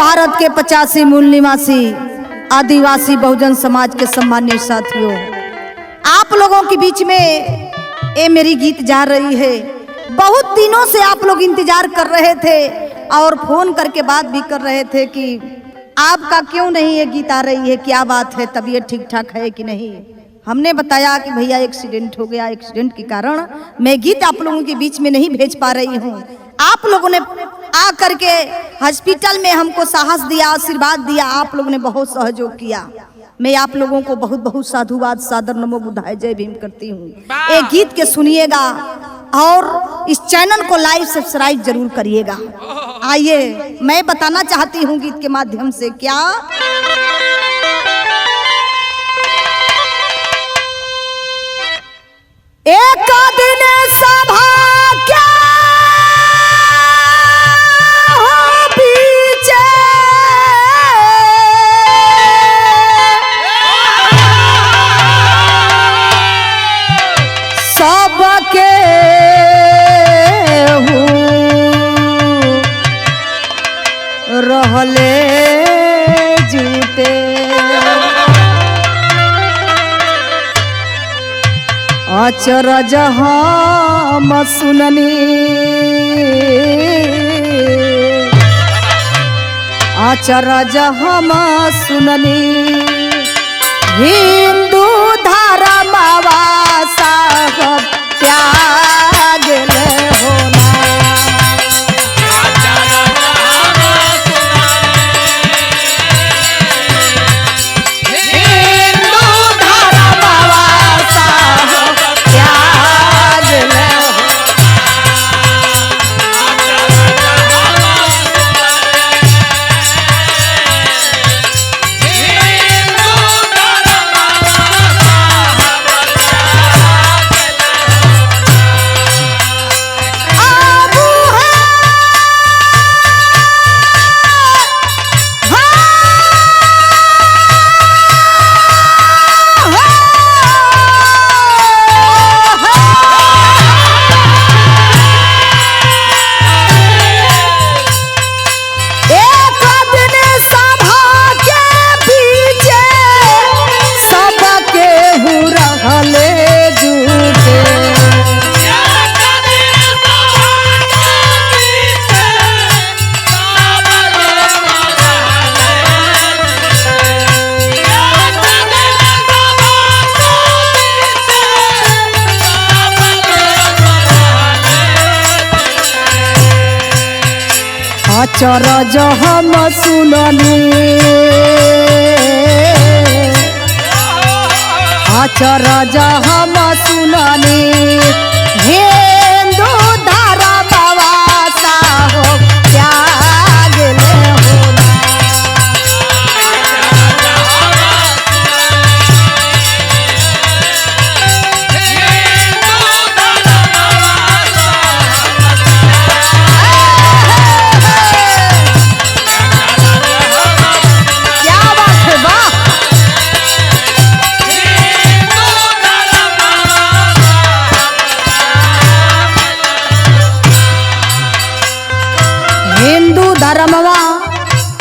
भारत के 85 मूल निवासी आदिवासी बहुजन समाज के सम्मानित साथियों, आप लोगों के बीच में ये मेरी गीत जा रही है। बहुत दिनों से आप लोग इंतजार कर रहे थे और फोन करके बात भी कर रहे थे कि आपका क्यों नहीं ये गीत आ रही है, क्या बात है, तबीयत ठीक ठाक है कि नहीं। हमने बताया कि भैया एक्सीडेंट हो गया, एक्सीडेंट के कारण मैं गीत आप लोगों के बीच में नहीं भेज पा रही हूँ। आप लोगों ने आ करके हॉस्पिटल में हमको साहस दिया, आशीर्वाद दिया, आप लोगों ने बहुत सहयोग किया। मैं आप लोगों को बहुत बहुत साधुवाद, सादर नमो बुद्धाय, जय भीम करती हूँ। एक गीत के सुनिएगा और इस चैनल को लाइक सब्सक्राइब जरूर करिएगा। आइए मैं बताना चाहती हूँ गीत के माध्यम से क्या एक दिन सभा क्या हो पीछे सबके रहले जूटे अचरज हम सुननी, अचरज हम सुननी हिंदू धर्मवा साहब त्याग होना। अचरज हम सुननी, अचरज हम सुननी हिंदू धर्मवा साहब त्याग होना। धर्मवा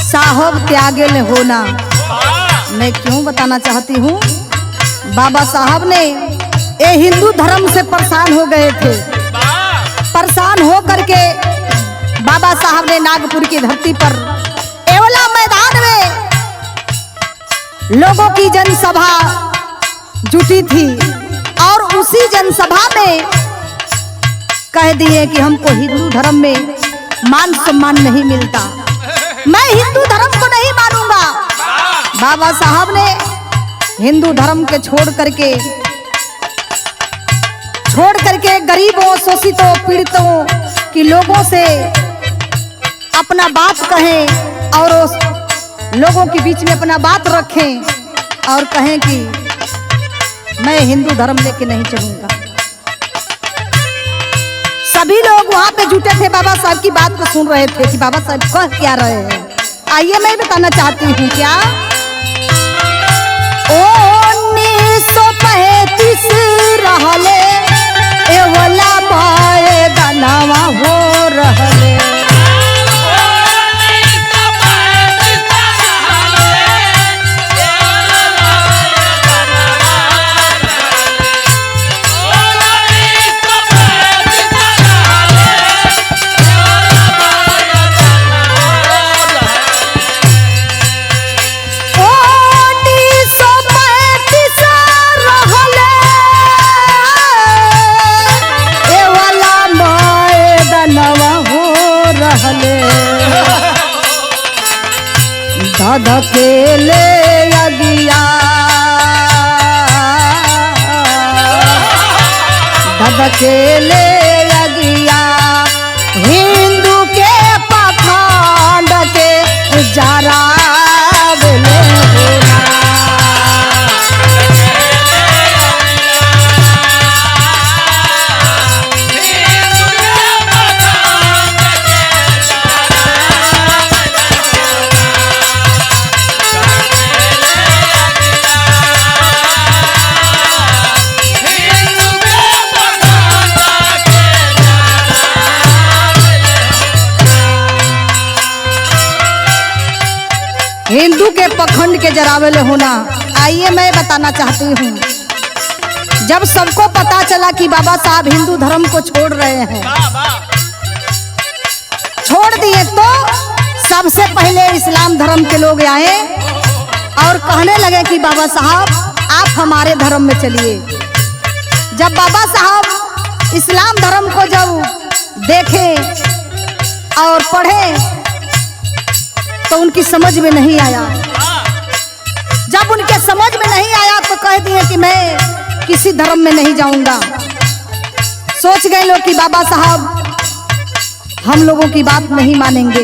साहब त्यागे ले होना। मैं क्यों बताना चाहती हूँ, बाबा साहब ने ये हिंदू धर्म से परेशान हो गए थे। परेशान हो करके बाबा साहब ने नागपुर की धरती पर एवला मैदान में लोगों की जनसभा जुटी थी और उसी जनसभा में कह दिए कि हमको हिंदू धर्म में मान सम्मान नहीं मिलता, मैं हिंदू धर्म को नहीं मानूंगा। बाबा साहब ने हिंदू धर्म के छोड़ करके गरीबों, शोषितों, पीड़ितों की लोगों से अपना बात कहें और लोगों के बीच में अपना बात रखें और कहें कि मैं हिंदू धर्म लेके नहीं चलूंगा। सभी लोग वहां पे जुटे थे, बाबा साहब की बात को सुन रहे थे कि बाबा साहब कह क्या रहे हैं। आइए मैं बताना चाहती हूँ क्या 1935 रहले एवला पाए गानावा हो रहले। धधकेले अगिया धधकेले अगिया हिंदू के पखंड के जरा हिंदू के पखंड के जरावेले होना। आइए मैं बताना चाहती हूँ, जब सबको पता चला कि बाबा साहब हिंदू धर्म को छोड़ रहे हैं, छोड़ दिए, तो सबसे पहले इस्लाम धर्म के लोग आए और कहने लगे कि बाबा साहब आप हमारे धर्म में चलिए। जब बाबा साहब इस्लाम धर्म को जब देखे और पढ़े तो उनकी समझ में नहीं आया। जब उनके समझ में नहीं आया तो कह दिए कि मैं किसी धर्म में नहीं जाऊंगा। सोच गए लोग कि बाबा साहब हम लोगों की बात नहीं मानेंगे।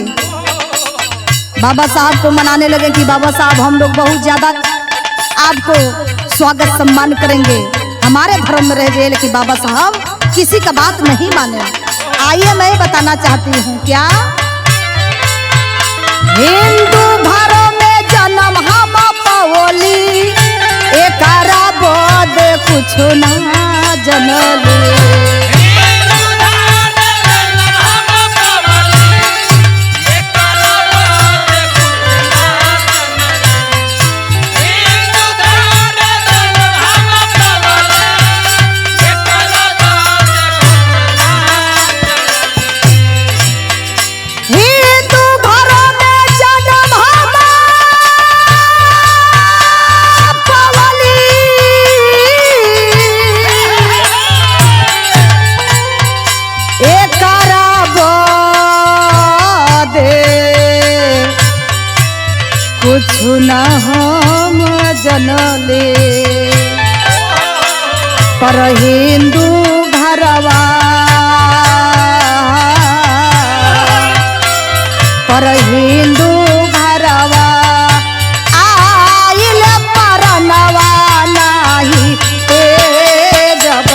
बाबा साहब को मनाने लगे कि बाबा साहब हम लोग बहुत ज्यादा आपको स्वागत सम्मान करेंगे, हमारे धर्म में रह जाइए, लेकिन बाबा साहब किसी का बात नहीं माने। आइए मैं बताना चाहती हूँ, क्या हिंदू धर्म में जन्म हम पवली, एकरा बाद कुछ ना जनली। कुछ न हम जनले पर हिंदू घरवा, पर हिंदू घरवा आइल परनवा नाही जब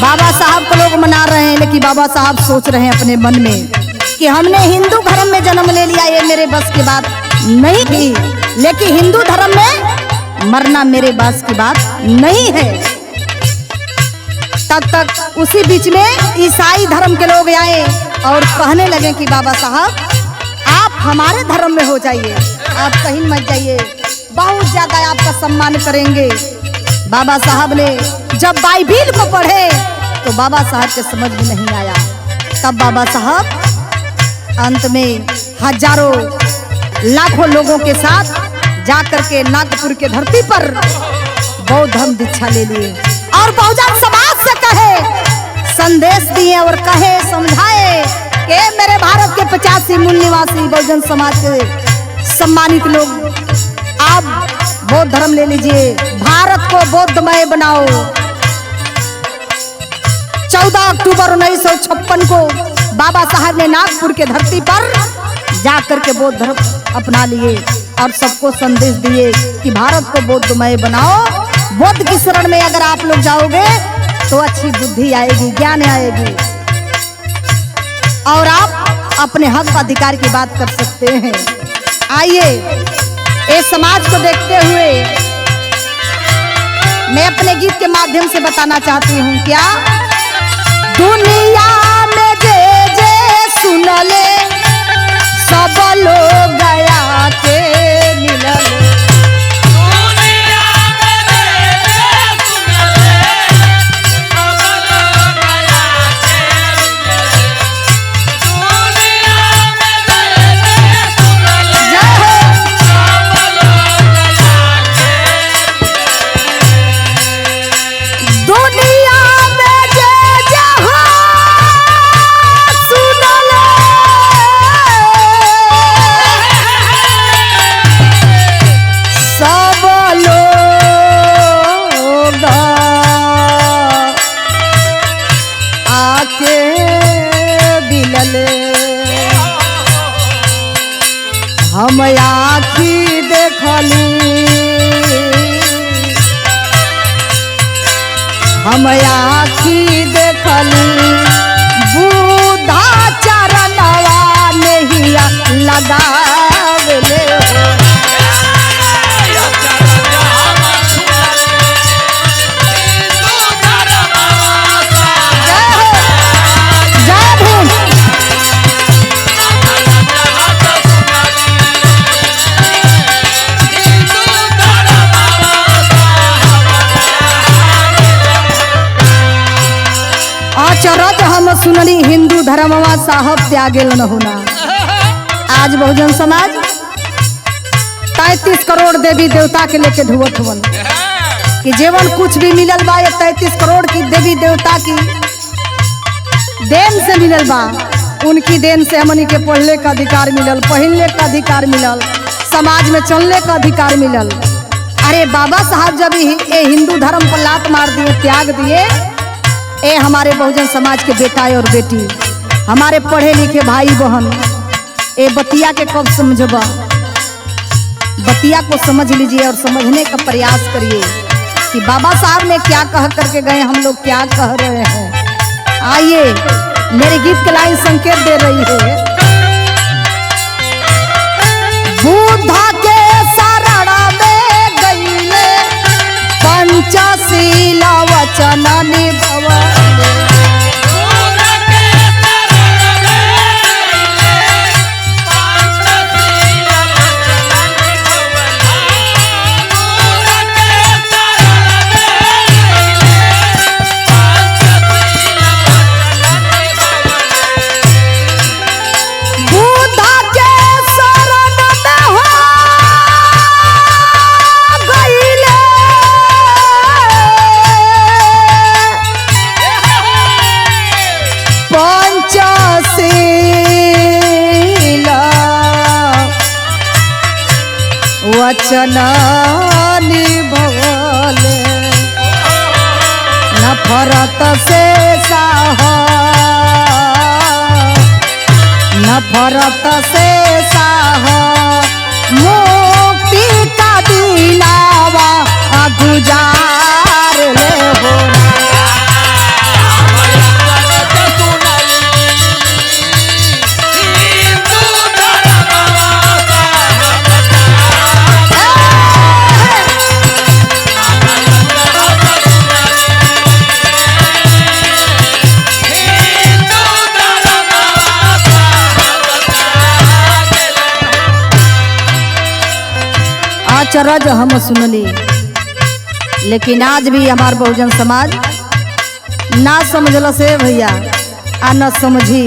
बाबा साहब को लोग मना रहे हैं, लेकिन बाबा साहब सोच रहे हैं अपने मन में कि हमने हिंदू धर्म में जन्म ले लिया, ये मेरे बस की बात नहीं थी, लेकिन हिंदू धर्म में मरना मेरे बस की बात नहीं है। तब तक उसी बीच में ईसाई धर्म के लोग आए और कहने लगे कि बाबा साहब आप हमारे धर्म में हो जाइए, आप कहीं मत जाइए, बहुत ज्यादा आपका सम्मान करेंगे। बाबा साहब ने जब बाइबिल को पढ़े तो बाबा साहब के समझ में नहीं आया। तब बाबा साहब अंत में हजारों लाखों लोगों के साथ जाकर के नागपुर के धरती पर बौद्ध धर्म दीक्षा ले लिए और बहुजन समाज से कहे, संदेश दिए और कहे, समझाए कि मेरे भारत के 85 मूल निवासी बहुजन समाज के सम्मानित लोग, आप बौद्ध धर्म ले लीजिए, भारत को बौद्धमय बनाओ। 14 अक्टूबर 1956 को बाबा साहब ने नागपुर के धरती पर जाकर के बौद्ध धर्म अपना लिए और सबको संदेश दिए कि भारत को बौद्धमय बनाओ। बौद्ध की शरण में अगर आप लोग जाओगे तो अच्छी बुद्धि आएगी, ज्ञान आएगी और आप अपने हक अधिकार की बात कर सकते हैं। आइए इस समाज को देखते हुए मैं अपने गीत के माध्यम से बताना चाहती हूँ, क्या दुनिया में जे सुन ले सब लोग गया के मिलले। दुनिया में जे सुन ले सब लोग गया के हम आखी देखली, हम आखी देखली बुधा चरणवा नहिया लगावले हो। अचरज हम सुनली हिंदू धर्मवा साहब त्यागेल न होना। आज बहुजन समाज 33 करोड़ देवी देवता के लेके ढुवत हवन कि जीवन कुछ भी मिलल बा, ये 33 करोड़ की देवी देवता की देन से मिलल बा। उनकी देन से हमनी के पढ़ने का अधिकार मिलल, पहनने का अधिकार मिलल, समाज में चलने का अधिकार मिलल। अरे बाबा साहब जब ये हिंदू धर्म पर लात मार दिए, त्याग दिए, ए हमारे बहुजन समाज के बेटा और बेटी, हमारे पढ़े लिखे भाई बहन, ए बतिया के कब समझबा? बतिया को समझ लीजिए और समझने का प्रयास करिए कि बाबा साहब ने क्या कह करके गए, हम लोग क्या कह रहे हैं। आइए, मेरे गीत के लाइन संकेत दे रही है। बुद्धा के शरण में गईले, पंचशीला वचन निभवले। वचन निभवले, नफरत से साह, नफरत से साह, मुक्ति का दिलावा गुजार ले हो। अचरज हम सुनली, लेकिन आज भी हमार बहुजन समाज ना समझल से भैया, आ न समझी।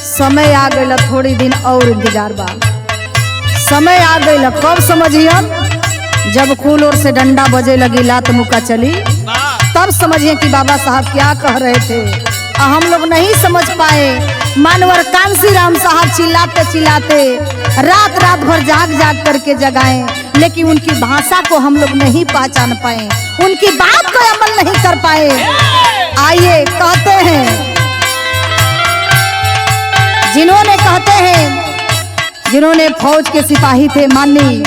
समय आ गई, थोड़ी दिन और इंतजार बा। समय आ गई, कब समझियन? जब कुल ओर से डंडा बजे लगी, लात मुक्का चली, तब समझिए कि बाबा साहब क्या कह रहे थे। हम लोग नहीं समझ पाए। मानवर कांसी राम साहब चिल्लाते चिल्लाते रात रात भर जाग जाग करके जगाए, लेकिन उनकी भाषा को हम लोग नहीं पहचान पाए, उनकी बात को अमल नहीं कर पाए। आइए, कहते हैं, जिन्होंने फौज के सिपाही थे, माननीय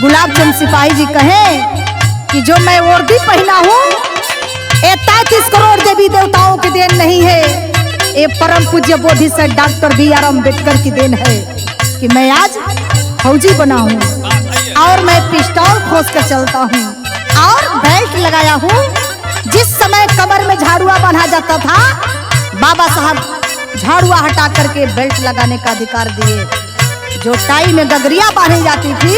गुलाबचंद सिपाही जी कहे कि जो मैं वर्दी पहना हूँ, 33 करोड़ देवी देवताओं की देन नहीं है, ये परम पूज्य बोधि से डॉक्टर BR अम्बेडकर की देन है कि मैं आज फौजी बना हूँ और मैं पिस्टल खोस कर चलता हूँ और बेल्ट लगाया हूँ। जिस समय कमर में झाड़ुआ बांधा जाता था, बाबा साहब झाड़ुआ हटा करके बेल्ट लगाने का अधिकार दिए। जो टाई में गगरिया बांधी जाती थी,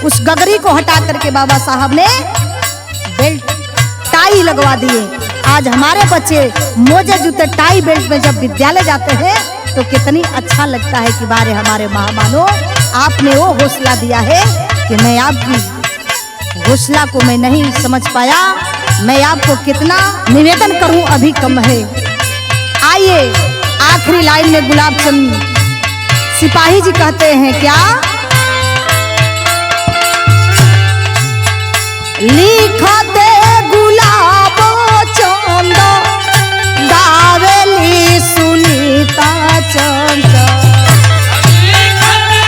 उस गगरी को हटा करके बाबा साहब ने बेल्ट टाई लगवा दिए। आज हमारे बच्चे मोजे जूते टाई बेल्ट में जब विद्यालय जाते हैं तो कितनी अच्छा लगता है कि बारे हमारे महामानो, आपने वो हौसला दिया है कि मैं आपकी हौसला को मैं नहीं समझ पाया। मैं आपको कितना निवेदन करूं, अभी कम है। आइए, आखिरी लाइन में गुलाबचंद सिपाही जी कहते हैं क्या? लिखते गुलाबो चंद गावेली सुनीता चंद। लिखते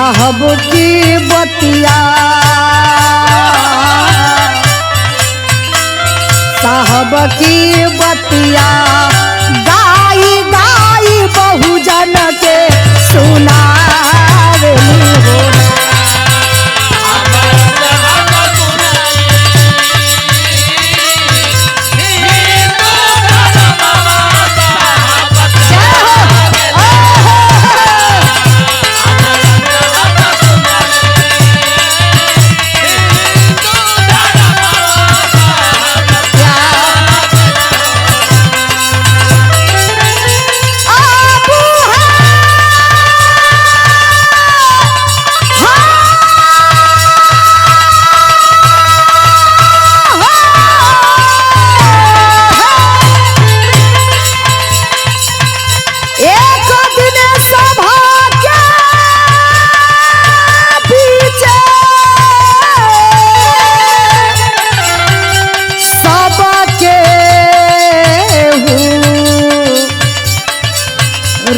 साहब की बतिया साहब की बतिया गाई गाई बहुजन के सुनावेली हो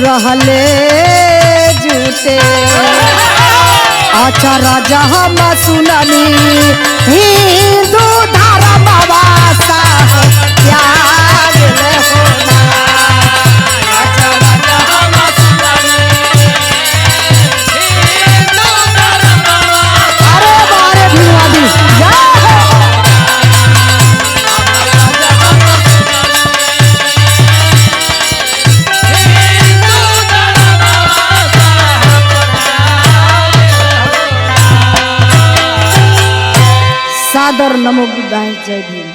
रहले जूते अच्छा राजा हम सुननी हिंदू धर्म वासा त्याग होना अच्छा राजा हम सुननी हिंदू धर्म अरे बारे भिवादी सादर नमो बुद्धाय जय भीम।